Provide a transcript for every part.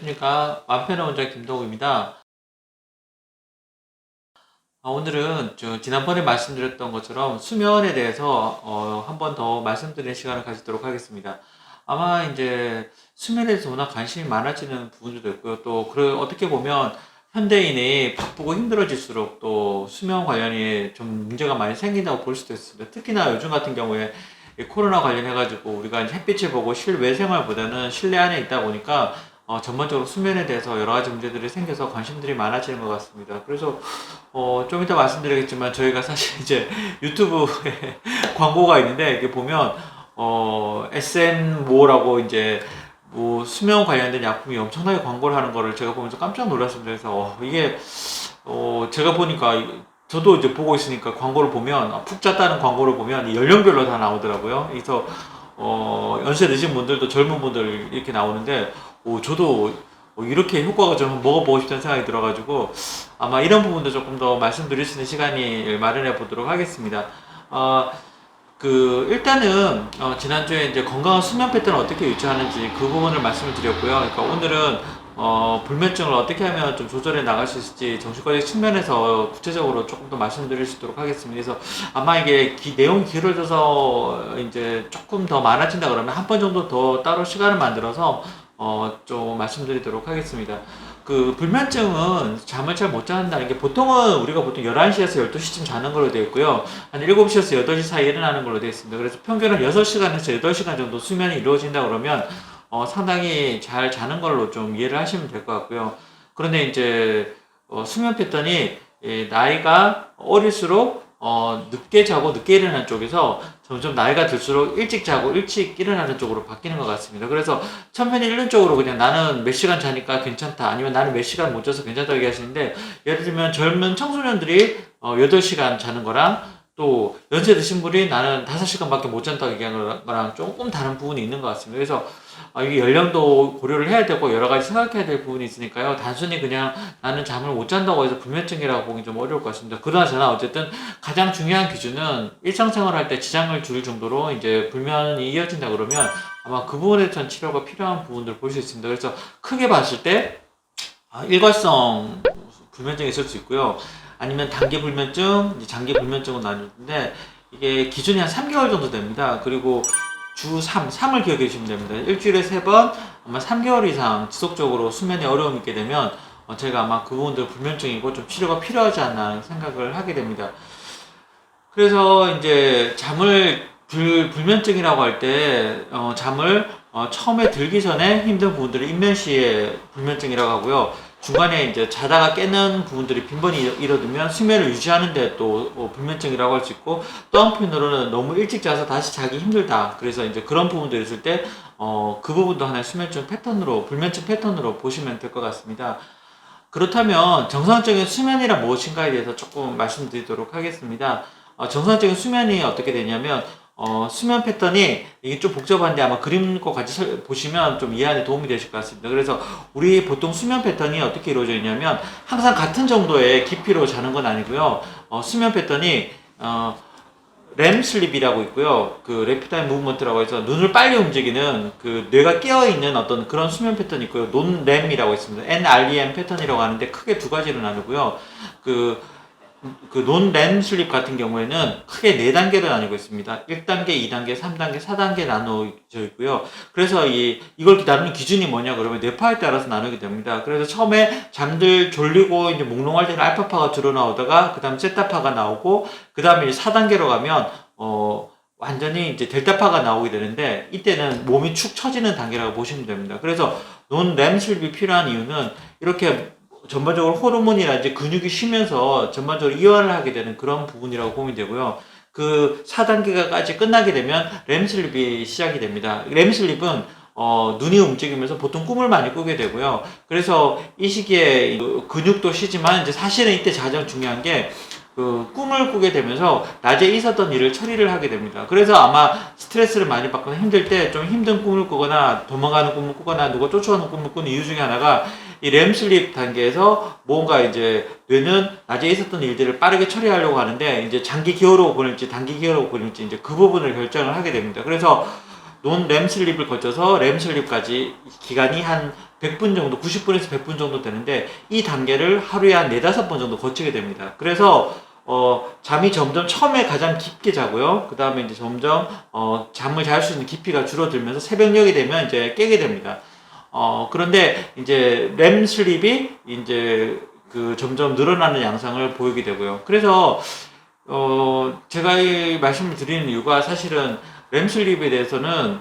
안녕하십니까. 맘편의 원장 김동우입니다. 오늘은 지난번에 말씀드렸던 것처럼 수면에 대해서 한 번 더 말씀드리는 시간을 가지도록 하겠습니다. 아마 이제 수면에 대해서 워낙 관심이 많아지는 부분도 있고요. 또 어떻게 보면 현대인이 바쁘고 힘들어질수록 또 수면 관련이 좀 문제가 많이 생긴다고 볼 수도 있습니다. 특히나 요즘 같은 경우에 이 코로나 관련해가지고 우리가 이제 햇빛을 보고 실외 생활보다는 실내 안에 있다 보니까 전반적으로 수면에 대해서 여러 가지 문제들이 생겨서 관심들이 많아지는 것 같습니다. 그래서 좀 이따 말씀드리겠지만 저희가 사실 이제 유튜브에 광고가 있는데 이게 보면 SM 모라고 이제 뭐 수면 관련된 약품이 엄청나게 광고를 하는 거를 제가 보면서 깜짝 놀랐습니다. 그래서 이게 제가 보니까 저도 이제 보고 있으니까 광고를 보면 푹 잤다는 광고를 보면 이 연령별로 다 나오더라고요. 그래서 연세 드신 분들도 젊은 분들 이렇게 나오는데 저도 이렇게 효과가 좀 먹어보고 싶다는 생각이 들어가지고 아마 이런 부분도 조금 더 말씀드릴 수 있는 시간이 마련해 보도록 하겠습니다. 일단은 지난주에 이제 건강한 수면 패턴을 어떻게 유지하는지 그 부분을 말씀을 드렸고요. 그러니까 오늘은 불면증을 어떻게 하면 좀 조절해 나갈 수 있을지 정신과적 측면에서 구체적으로 조금 더 말씀드릴 수 있도록 하겠습니다. 그래서 아마 이게 내용이 길어져서 이제 조금 더 많아진다 그러면 한 번 정도 더 따로 시간을 만들어서 좀 말씀드리도록 하겠습니다. 불면증은 잠을 잘 못 잔다는 게 보통은 우리가 보통 11시에서 12시쯤 자는 걸로 되어 있고요. 한 7시에서 8시 사이에 일어나는 걸로 되어 있습니다. 그래서 평균은 6시간에서 8시간 정도 수면이 이루어진다 그러면 상당히 잘 자는 걸로 좀 이해를 하시면 될 것 같고요. 그런데 이제 수면 패턴이 나이가 어릴수록 늦게 자고 늦게 일어나는 쪽에서 점점 나이가 들수록 일찍 자고 일찍 일어나는 쪽으로 바뀌는 것 같습니다. 그래서 천편일률적으로 그냥 나는 몇 시간 자니까 괜찮다, 아니면 나는 몇 시간 못 자서 괜찮다 얘기하시는데, 예를 들면 젊은 청소년들이 8시간 자는 거랑 또 연세 드신 분이 나는 5시간밖에 못 잔다고 얘기하는 거랑 조금 다른 부분이 있는 것 같습니다. 그래서 이게 연령도 고려를 해야 되고 여러 가지 생각해야 될 부분이 있으니까요. 단순히 그냥 나는 잠을 못 잔다고 해서 불면증이라고 보기 좀 어려울 것 같습니다. 그러나 어쨌든 가장 중요한 기준은 일상생활 할 때 지장을 줄 정도로 이제 불면이 이어진다 그러면 아마 그 부분에 대한 치료가 필요한 부분들을 볼 수 있습니다. 그래서 크게 봤을 때 일괄성 불면증이 있을 수 있고요. 아니면 단기 불면증, 장기 불면증은 나뉘는데 이게 기준이 한 3개월 정도 됩니다. 그리고 주 3을 기억해 주시면 됩니다. 일주일에 3번, 아마 3개월 이상 지속적으로 수면에 어려움이 있게 되면 제가 아마 그 부분들 불면증이고 좀 치료가 필요하지 않나 생각을 하게 됩니다. 그래서 이제 불면증이라고 할 때 잠을 처음에 들기 전에 힘든 부분들을 인면시의 불면증이라고 하고요. 중간에 이제 자다가 깨는 부분들이 빈번히 이뤄두면 수면을 유지하는데 또 불면증이라고 할 수 있고, 또 한편으로는 너무 일찍 자서 다시 자기 힘들다, 그래서 이제 그런 부분들이 있을 때 그 부분도 하나의 불면증 패턴으로 보시면 될 것 같습니다. 그렇다면 정상적인 수면이란 무엇인가에 대해서 조금 말씀드리도록 하겠습니다. 정상적인 수면이 어떻게 되냐면 수면 패턴이 이게 좀 복잡한데 아마 그림과 같이 보시면 좀 이해하는 데 도움이 되실 것 같습니다. 그래서 우리 보통 수면 패턴이 어떻게 이루어져 있냐면 항상 같은 정도의 깊이로 자는 건 아니고요. 수면 패턴이 렘 슬립이라고 있고요. 래피드 무브먼트라고 해서 눈을 빨리 움직이는 뇌가 깨어있는 어떤 그런 수면 패턴이 있고요. 논렘이라고 있습니다. NREM 패턴이라고 하는데 크게 두 가지로 나누고요. 논렘 슬립 같은 경우에는 크게 4단계로 나뉘고 있습니다. 1단계, 2단계, 3단계, 4단계 나눠져 있고요. 그래서 이걸 나누는 기준이 뭐냐 그러면 뇌파에 따라서 나누게 됩니다. 그래서 처음에 졸리고 이제 몽롱할 때는 알파파가 들어 나오다가 그 다음 세타파가 나오고, 그 다음에 4단계로 가면 완전히 이제 델타파가 나오게 되는데, 이때는 몸이 축 처지는 단계라고 보시면 됩니다. 그래서 논렘 슬립이 필요한 이유는 이렇게 전반적으로 호르몬이라든지 근육이 쉬면서 전반적으로 이완을 하게 되는 그런 부분이라고 보면 되고요. 4단계까지 끝나게 되면 렘슬립이 시작이 됩니다. 렘슬립은 눈이 움직이면서 보통 꿈을 많이 꾸게 되고요. 그래서 이 시기에 근육도 쉬지만 이제 사실은 이때 가장 중요한 게 꿈을 꾸게 되면서 낮에 있었던 일을 처리를 하게 됩니다. 그래서 아마 스트레스를 많이 받거나 힘들 때 좀 힘든 꿈을 꾸거나 도망가는 꿈을 꾸거나 누가 쫓아오는 꿈을 꾸는 이유 중에 하나가 이 렘슬립 단계에서 뭔가 이제 뇌는 낮에 있었던 일들을 빠르게 처리하려고 하는데 이제 장기 기어로 보낼지 단기 기어로 보낼지 이제 그 부분을 결정을 하게 됩니다. 그래서 논 렘슬립을 거쳐서 렘슬립까지 기간이 한 100분 정도, 90분에서 100분 정도 되는데 이 단계를 하루에 한 4-5번 정도 거치게 됩니다. 그래서 잠이 점점 처음에 가장 깊게 자고요. 그 다음에 이제 점점 잠을 잘 수 있는 깊이가 줄어들면서 새벽녘이 되면 이제 깨게 됩니다. 그런데 이제 렘 슬립이 이제 그 점점 늘어나는 양상을 보이게 되고요. 그래서 제가 이 말씀을 드리는 이유가 사실은 렘슬립에 대해서는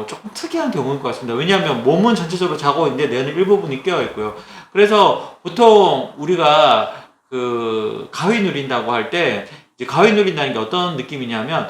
조금 특이한 경우인 것 같습니다. 왜냐하면 몸은 전체적으로 자고 있는데 뇌는 일부분이 깨어 있고요. 그래서 보통 우리가 그 가위 누린다고 할 때 이제 가위 누린다는 게 어떤 느낌이냐면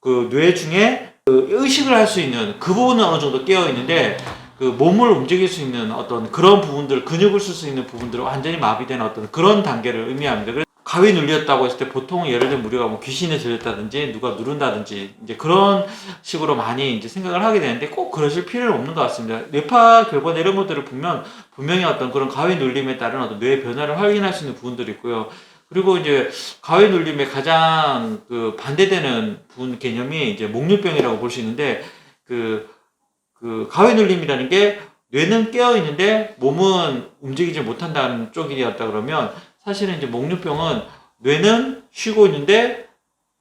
그 뇌 중에 그 의식을 할 수 있는 그 부분은 어느 정도 깨어 있는데 그 몸을 움직일 수 있는 어떤 그런 부분들, 근육을 쓸 수 있는 부분들은 완전히 마비된 어떤 그런 단계를 의미합니다. 그래서 가위 눌렸다고 했을 때 보통 예를 들면 우리가 뭐 귀신에 들렸다든지 누가 누른다든지 이제 그런 식으로 많이 이제 생각을 하게 되는데 꼭 그러실 필요는 없는 것 같습니다. 뇌파 결과나 이런 것들을 보면 분명히 어떤 그런 가위 눌림에 따른 어떤 뇌의 변화를 확인할 수 있는 부분들이 있고요. 그리고 이제 가위 눌림의 가장 그 반대되는 부분 개념이 이제 목류병이라고 볼 수 있는데 그 가위 눌림이라는 게 뇌는 깨어 있는데 몸은 움직이지 못한다는 쪽이었다 그러면 사실은 이제 목류병은 뇌는 쉬고 있는데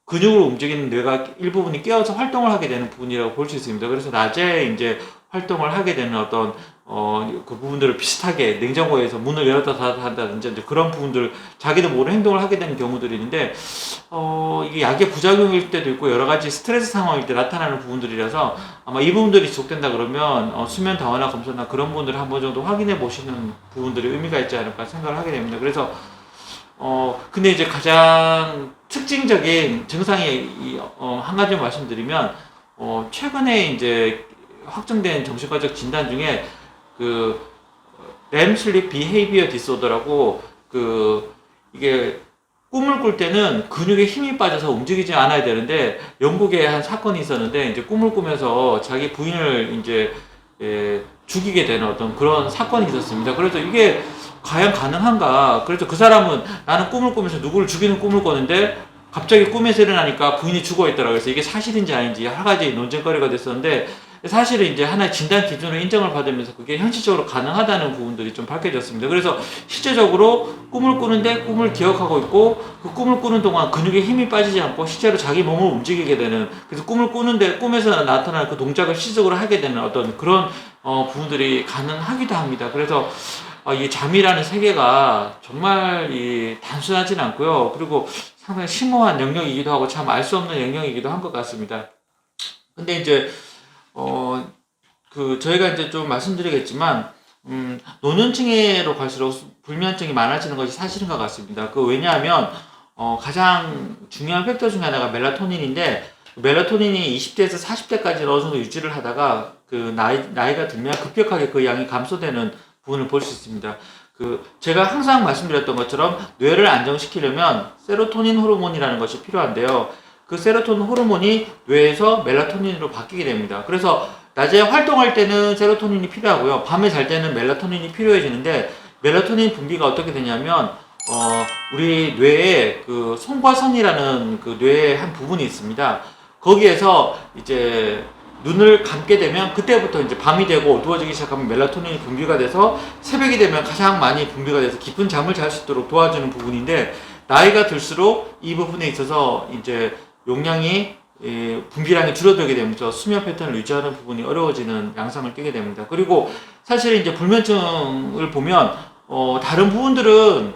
근육을 움직이는 뇌가 일부분이 깨어서 활동을 하게 되는 부분이라고 볼 수 있습니다. 그래서 낮에 이제 활동을 하게 되는 어떤 그 부분들을 비슷하게 냉장고에서 문을 열었다 닫았다 한다든지 이제 그런 부분들 자기도 모르는 행동을 하게 되는 경우들이 있는데 이게 약의 부작용일 때도 있고 여러 가지 스트레스 상황일 때 나타나는 부분들이라서 아마 이 부분들이 지속된다 그러면 수면 다원화 검사나 그런 부분들을 한 번 정도 확인해 보시는 부분들이 의미가 있지 않을까 생각을 하게 됩니다. 그래서 근데 이제 가장 특징적인 증상이 한 가지 말씀드리면 최근에 이제 확정된 정신과적 진단 중에 그 REM sleep behavior disorder라고 이게 꿈을 꿀 때는 근육에 힘이 빠져서 움직이지 않아야 되는데 영국에 한 사건이 있었는데 이제 꿈을 꾸면서 자기 부인을 이제 죽이게 되는 어떤 그런 사건이 있었습니다. 그래서 이게 과연 가능한가? 그래서 그 사람은 나는 꿈을 꾸면서 누구를 죽이는 꿈을 꿨는데 갑자기 꿈에서 일어나니까 부인이 죽어 있더라고요. 그래서 이게 사실인지 아닌지 여러 가지 논쟁거리가 됐었는데 사실은 이제 하나의 진단 기준으로 인정을 받으면서 그게 현실적으로 가능하다는 부분들이 좀 밝혀졌습니다. 그래서 실제적으로 꿈을 꾸는데 꿈을 기억하고 있고 그 꿈을 꾸는 동안 근육에 힘이 빠지지 않고 실제로 자기 몸을 움직이게 되는 그래서 꿈을 꾸는데 꿈에서 나타나는 그 동작을 실질적으로 하게 되는 어떤 그런 부분들이 가능하기도 합니다. 그래서 이 잠이라는 세계가 정말 단순하진 않고요. 그리고 상당히 심오한 영역이기도 하고 참 알 수 없는 영역이기도 한 것 같습니다. 근데 이제 저희가 이제 좀 말씀드리겠지만 노년층으로 갈수록 불면증이 많아지는 것이 사실인 것 같습니다. 왜냐하면 가장 중요한 팩터 중에 하나가 멜라토닌인데 멜라토닌이 20대에서 40대까지 어느 정도 유지를 하다가 나이가 들면 급격하게 그 양이 감소되는 부분을 볼 수 있습니다. 제가 항상 말씀드렸던 것처럼 뇌를 안정시키려면 세로토닌 호르몬이라는 것이 필요한데요. 그 세로토닌 호르몬이 뇌에서 멜라토닌으로 바뀌게 됩니다. 그래서 낮에 활동할 때는 세로토닌이 필요하고요. 밤에 잘 때는 멜라토닌이 필요해지는데 멜라토닌 분비가 어떻게 되냐면 우리 뇌에 송과선이라는 뇌의 한 부분이 있습니다. 거기에서 이제 눈을 감게 되면 그때부터 이제 밤이 되고 어두워지기 시작하면 멜라토닌이 분비가 돼서 새벽이 되면 가장 많이 분비가 돼서 깊은 잠을 잘 수 있도록 도와주는 부분인데 나이가 들수록 이 부분에 있어서 이제 용량이 분비량이 줄어들게 되면서 수면 패턴을 유지하는 부분이 어려워지는 양상을 띠게 됩니다. 그리고 사실 이제 불면증을 보면 다른 부분들은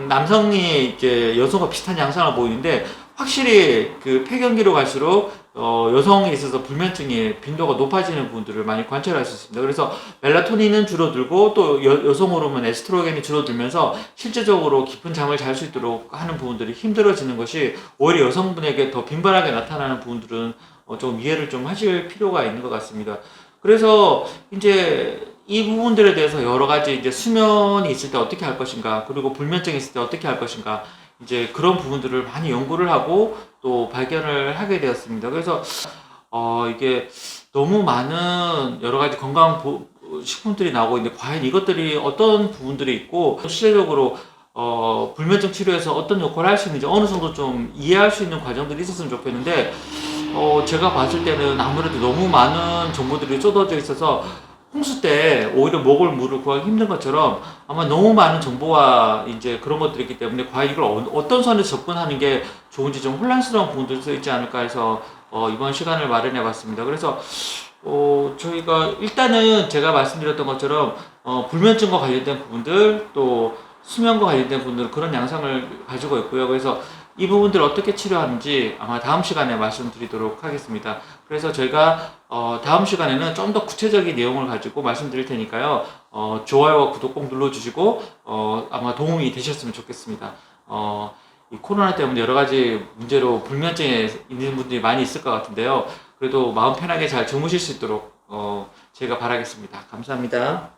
남성이 이제 여성과 비슷한 양상을 보이는데 확실히 폐경기로 갈수록 여성에 있어서 불면증의 빈도가 높아지는 부분들을 많이 관찰할 수 있습니다. 그래서 멜라토닌은 줄어들고 또 여성 호르몬 에스트로겐이 줄어들면서 실제적으로 깊은 잠을 잘 수 있도록 하는 부분들이 힘들어지는 것이 오히려 여성분에게 더 빈번하게 나타나는 부분들은 좀 이해를 좀 하실 필요가 있는 것 같습니다. 그래서 이제 이 부분들에 대해서 여러 가지 이제 수면이 있을 때 어떻게 할 것인가, 그리고 불면증이 있을 때 어떻게 할 것인가, 이제 그런 부분들을 많이 연구를 하고 또 발견을 하게 되었습니다. 그래서 이게 너무 많은 여러 가지 건강 식품들이 나오고 있는데 과연 이것들이 어떤 부분들이 있고 실제적으로 불면증 치료에서 어떤 역할을 할 수 있는지 어느 정도 좀 이해할 수 있는 과정들이 있었으면 좋겠는데 제가 봤을 때는 아무래도 너무 많은 정보들이 쏟아져 있어서 홍수 때 오히려 목을 물을 구하기 힘든 것처럼 아마 너무 많은 정보와 이제 그런 것들이 있기 때문에 과연 이걸 어떤 선에서 접근하는 게 좋은지 좀 혼란스러운 부분도 있지 않을까 해서 이번 시간을 마련해 봤습니다. 그래서 저희가 일단은 제가 말씀드렸던 것처럼 불면증과 관련된 부분들 또 수면과 관련된 부분들 그런 양상을 가지고 있고요. 그래서 이 부분들을 어떻게 치료하는지 아마 다음 시간에 말씀드리도록 하겠습니다. 그래서 저희가 다음 시간에는 좀 더 구체적인 내용을 가지고 말씀드릴 테니까요. 좋아요와 구독 꼭 눌러주시고 아마 도움이 되셨으면 좋겠습니다. 이 코로나 때문에 여러 가지 문제로 불면증에 있는 분들이 많이 있을 것 같은데요. 그래도 마음 편하게 잘 주무실 수 있도록 제가 바라겠습니다. 감사합니다.